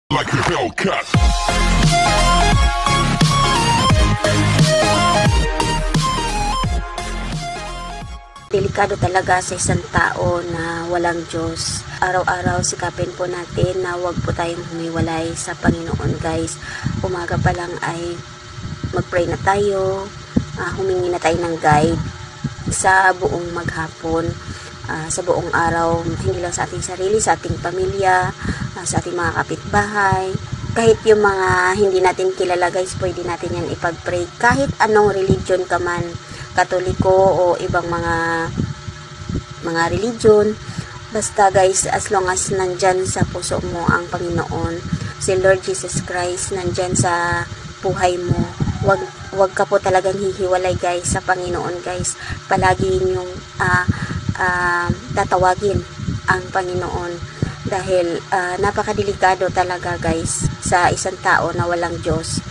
Like a Hellcat. Delikado talaga sa isang tao na walang Diyos. Araw-araw sikapin po natin na huwag po tayong humiwalay sa Panginoon, guys. Umaga pa lang ay mag-pray na tayo, humingi na tayo ng guide sa buong maghapon, sa buong araw, hindi lang sa ating sarili, sa ating pamilya, sa ating mga kapitbahay. Kahit yung mga hindi natin kilala, guys, pwede natin yan ipag-pray. Kahit anong religion ka man, Katoliko o ibang mga religion, basta guys, as long as nandyan sa puso mo ang Panginoon, si Lord Jesus Christ nandyan sa buhay mo, wag ka po talagang hihiwalay, guys, sa Panginoon, guys. Palagi yung tatawagin ang Panginoon dahil napakadelikado talaga, guys, sa isang tao na walang Diyos.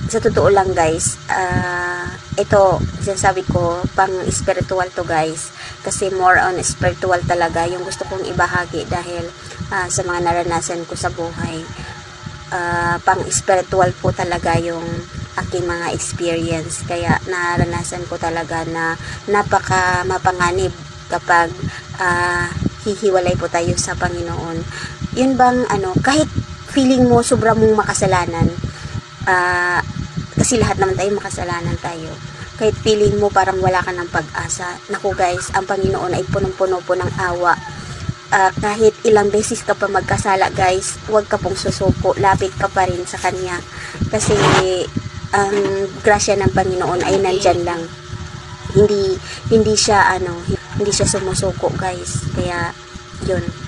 Sa totoo lang, guys, ito, sinasabi ko, pang spiritual to, guys, kasi more on spiritual talaga yung gusto kong ibahagi dahil sa mga naranasan ko sa buhay. Pang spiritual po talaga yung aking mga experience, kaya naranasan ko talaga na napaka mapanganib kapag hihiwalay po tayo sa Panginoon. Yun bang kahit feeling mo sobra mong makasalanan, kasi lahat naman tayo makasalanan tayo, kahit feeling mo parang wala ka ng pag-asa, naku, guys, ang Panginoon ay punong-puno po ng awa. Kahit ilang beses ka pa magkasala, guys, huwag ka pong susuko, lapit ka pa rin sa Kanya, kasi ang grasya ng Panginoon ay nandyan lang, hindi siya sumusuko, guys. Kaya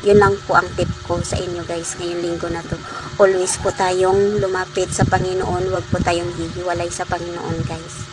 yun lang po ang tip ko sa inyo, guys, ngayong linggo na to. Always po tayong lumapit sa Panginoon, huwag po tayong hihiwalay sa Panginoon, guys.